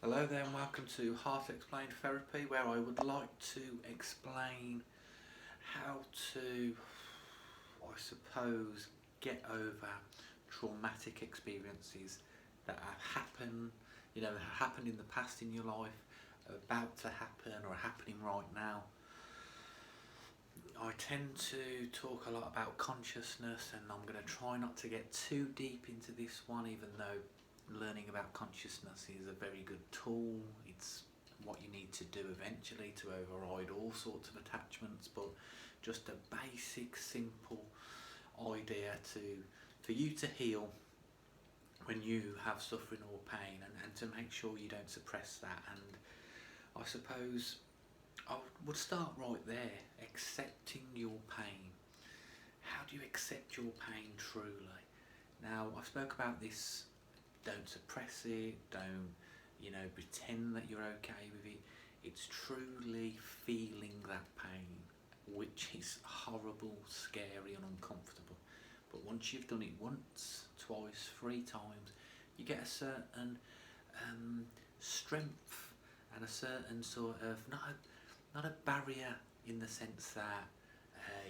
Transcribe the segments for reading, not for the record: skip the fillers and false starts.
Hello there and welcome to Heart Explained Therapy, where I would like to explain how to, I suppose, get over traumatic experiences that have happened, that have happened in the past in your life, are about to happen or are happening right now. I tend to talk a lot about consciousness, and I'm going to try not to get too deep into this one, even though learning about consciousness is a very good tool. It's what you need to do eventually to override all sorts of attachments, but just a basic, simple idea for you to heal when you have suffering or pain, and to make sure you don't suppress that. And I suppose I would start right there, accepting your pain. How do you accept your pain truly? Now, I spoke about this, don't suppress it, don't, pretend that you're okay with it. It's truly feeling that pain, which is horrible, scary and uncomfortable. But once you've done it once, twice, 3 times, you get a certain strength and a certain sort of, not a barrier in the sense that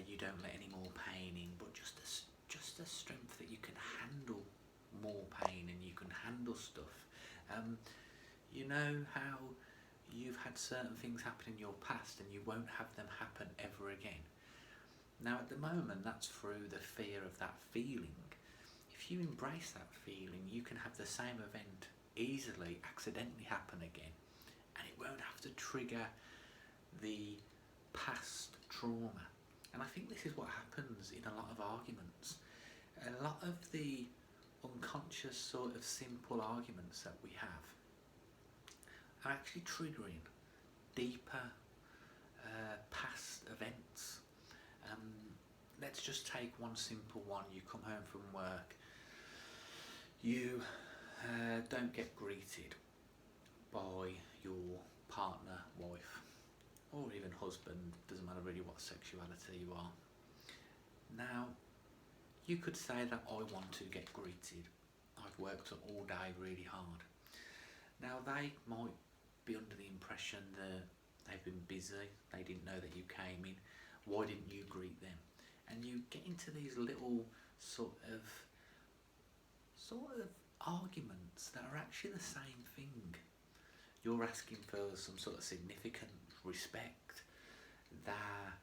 you don't let any more pain in, but just a strength that you can handle more pain and you can handle stuff. You know how you've had certain things happen in your past and you won't have them happen ever again. Now at the moment that's through the fear of that feeling. If you embrace that feeling, you can have the same event easily accidentally happen again, and it won't have to trigger the past trauma. And I think this is what happens in a lot of arguments. A lot of the unconscious sort of simple arguments that we have are actually triggering deeper past events. Let's just take one simple one. You come home from work, you don't get greeted by your partner, wife, or even husband, doesn't matter really what sexuality you are. Now, you could say that I want to get greeted. I've worked all day really hard. Now they might be under the impression that they've been busy, they didn't know that you came in, why didn't you greet them? And you get into these little sort of arguments that are actually the same thing. You're asking for some sort of significant respect. They're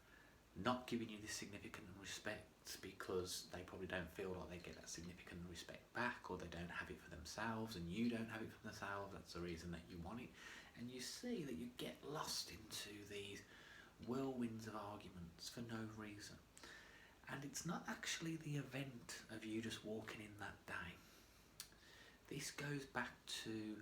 not giving you this significant respect because they probably don't feel like they get that significant respect back, or they don't have it for themselves and you don't have it for themselves. That's the reason that you want it. And you see that you get lost into these whirlwinds of arguments for no reason. And it's not actually the event of you just walking in that day. This goes back to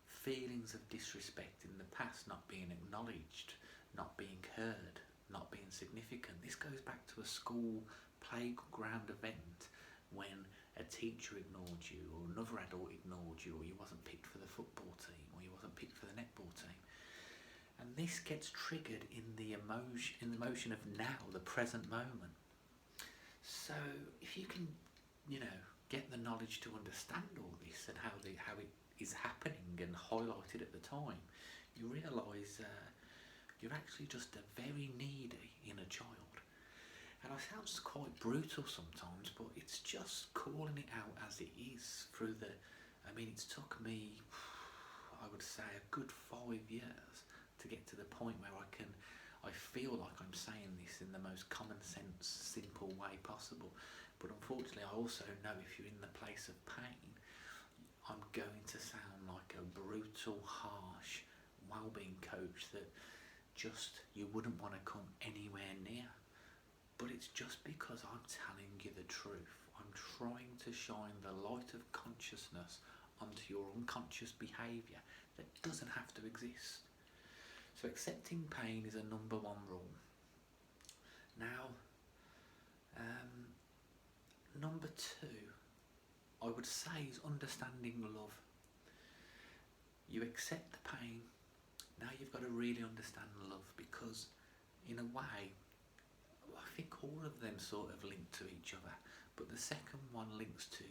feelings of disrespect in the past not being acknowledged, not being heard, not being significant. This goes back to a school playground event when a teacher ignored you, or another adult ignored you, or you wasn't picked for the football team, or you wasn't picked for the netball team. And this gets triggered in the emotion of now, the present moment. So if you can, get the knowledge to understand all this and how it is happening and highlight it at the time, you realise you're actually just a very needy inner child. And it sounds quite brutal sometimes, but it's just calling it out as it is through it's took me, I would say, a good 5 years to get to the point where I feel like I'm saying this in the most common sense, simple way possible. But unfortunately, I also know if you're in the place of pain, I'm going to sound like a brutal, harsh well-being coach that just you wouldn't want to come anywhere near. But it's just because I'm telling you the truth. I'm trying to shine the light of consciousness onto your unconscious behaviour that doesn't have to exist. So accepting pain is a number one rule. Now, number two, I would say, is understanding love. You accept the pain. Now you've got to really understand love, because in a way, I think all of them sort of link to each other. But the second one links to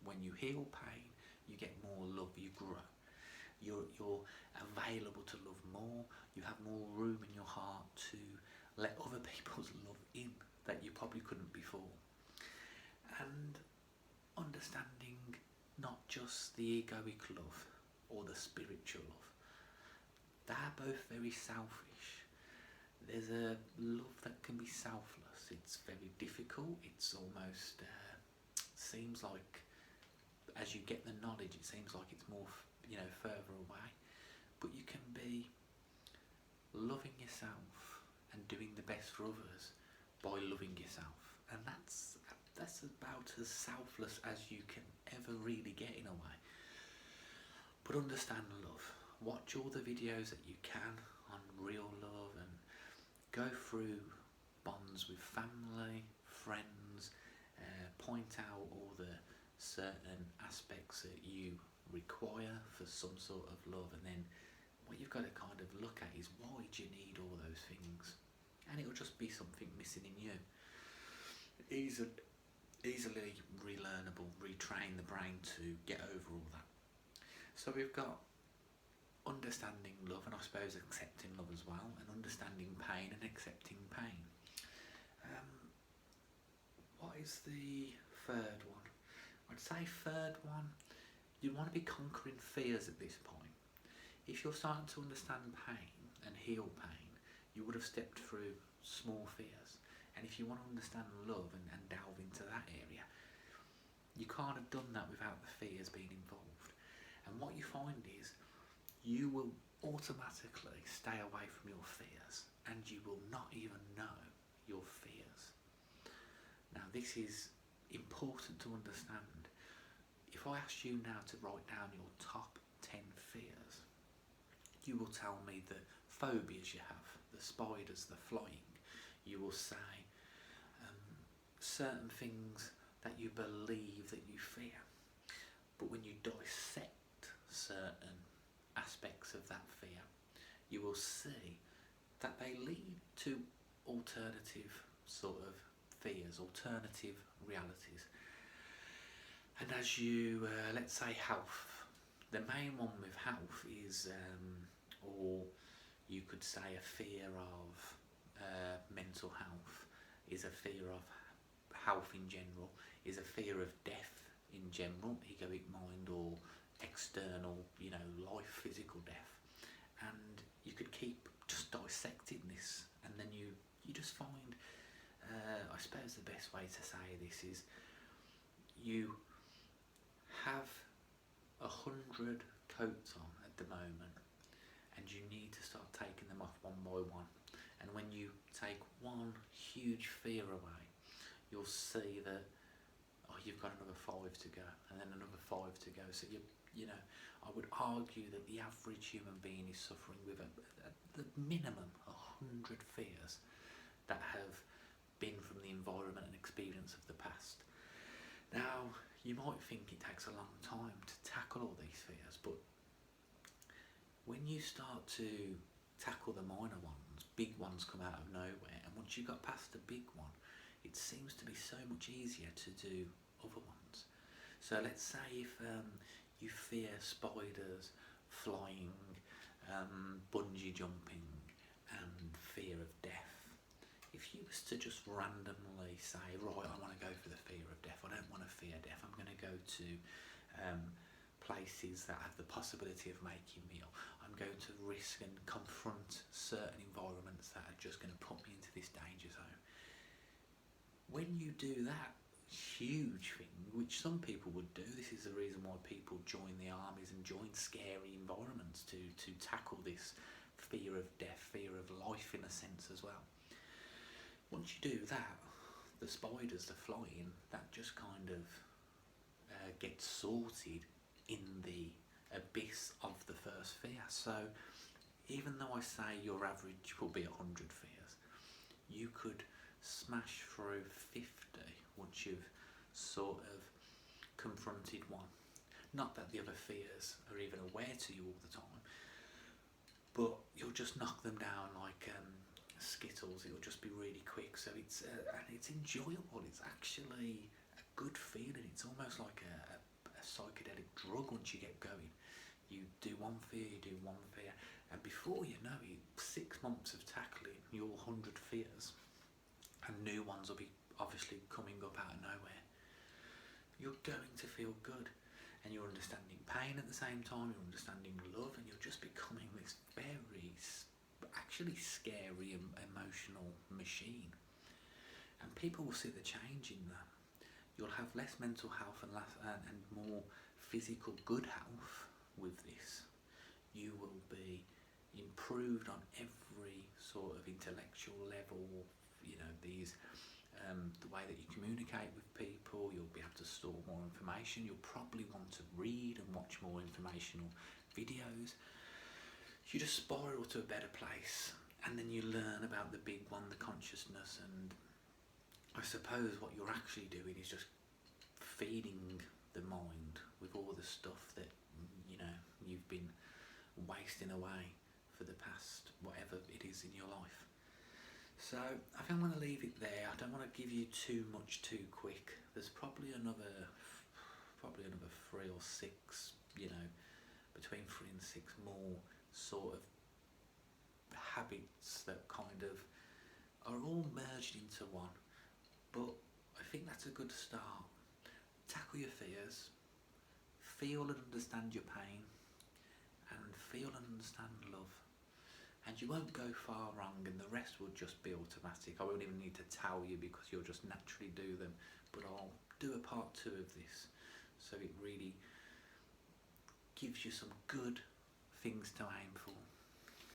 when you heal pain, you get more love, you grow. You're available to love more. You have more room in your heart to let other people's love in that you probably couldn't before. And understanding not just the egoic love or the spiritual love. They're both very selfish. There's a love that can be selfless. It's very difficult. It's almost seems like as you get the knowledge, it seems like it's more further away. But you can be loving yourself and doing the best for others by loving yourself, and that's about as selfless as you can ever really get in a way. But understand love. Watch all the videos that you can on real love and go through bonds with family, friends, point out all the certain aspects that you require for some sort of love, and then what you've got to kind of look at is why do you need all those things, and it'll just be something missing in you. Easily relearnable, retrain the brain to get over all that. So we've got understanding love, and I suppose accepting love as well, and understanding pain and accepting pain. What is the third one? I'd say third one, you want to be conquering fears at this point. If you're starting to understand pain and heal pain, you would have stepped through small fears. And if you want to understand love and delve into that area, you can't have done that without the fears being involved. And what you find is you will automatically stay away from your fears, and you will not even know your fears. Now this is important to understand. If I asked you now to write down your top 10 fears, you will tell me the phobias you have, the spiders, the flying. You will say certain things that you believe that you fear. But when you dissect certain aspects of that fear, you will see that they lead to alternative sort of fears, alternative realities. And as you, let's say health, the main one with health is, or you could say a fear of mental health, is a fear of health in general, is a fear of death in general, egoic mind, or external, life, physical death. And you could keep just dissecting this, and then you just find, I suppose the best way to say this is, you have 100 coats on at the moment, and you need to start taking them off one by one. And when you take one huge fear away, you'll see that you've got another 5 to go, and then another 5 to go. So I would argue that the average human being is suffering with at the minimum 100 fears that have been from the environment and experience of the past. Now, you might think it takes a long time to tackle all these fears, but when you start to tackle the minor ones, big ones come out of nowhere, and once you got past the big one, it seems to be so much easier to do other ones. So let's say if you fear spiders, flying, bungee jumping, and fear of death, if you was to just randomly say, right, I want to go for the fear of death, I don't want to fear death, I'm going to go to places that have the possibility of making me ill, I'm going to risk and confront certain environments that are just going to put me into this danger zone. When you do that huge thing, which some people would do, this is the reason why people join the armies and join scary environments to tackle this fear of death, fear of life in a sense as well. Once you do that, the spiders, the flying, that just kind of gets sorted in the abyss of the first fear. So even though I say your average will be 100 fears, you could smash through 50 once you've sort of confronted one. Not that the other fears are even aware to you all the time, but you'll just knock them down like Skittles. It'll just be really quick. So it's enjoyable. It's actually a good feeling. It's almost like a psychedelic drug once you get going. You do one fear, you do one fear, and before you know it, 6 months of tackling your 100 fears, and new ones will be obviously coming up out of nowhere. You're going to feel good, and you're understanding pain at the same time, you're understanding love, and you're just becoming this very actually scary and emotional machine. And people will see the change in that. You'll have less mental health and more physical good health with this. You will be improved on every sort of intellectual level, these the way that you communicate with people. You'll be able to store more information. You'll probably want to read and watch more informational videos. You just spiral to a better place, and then you learn about the big one, the consciousness. And I suppose what you're actually doing is just feeding the mind with all the stuff that you've been wasting away for the past whatever it is in your life. So I think I'm going to leave it there. I don't want to give you too much too quick. There's probably another 3 or 6, between 3 and 6 more sort of habits that kind of are all merged into one. But I think that's a good start. Tackle your fears, feel and understand your pain, and feel and understand love. And you won't go far wrong, and the rest will just be automatic. I won't even need to tell you, because you'll just naturally do them. But I'll do a part 2 of this, so it really gives you some good things to aim for.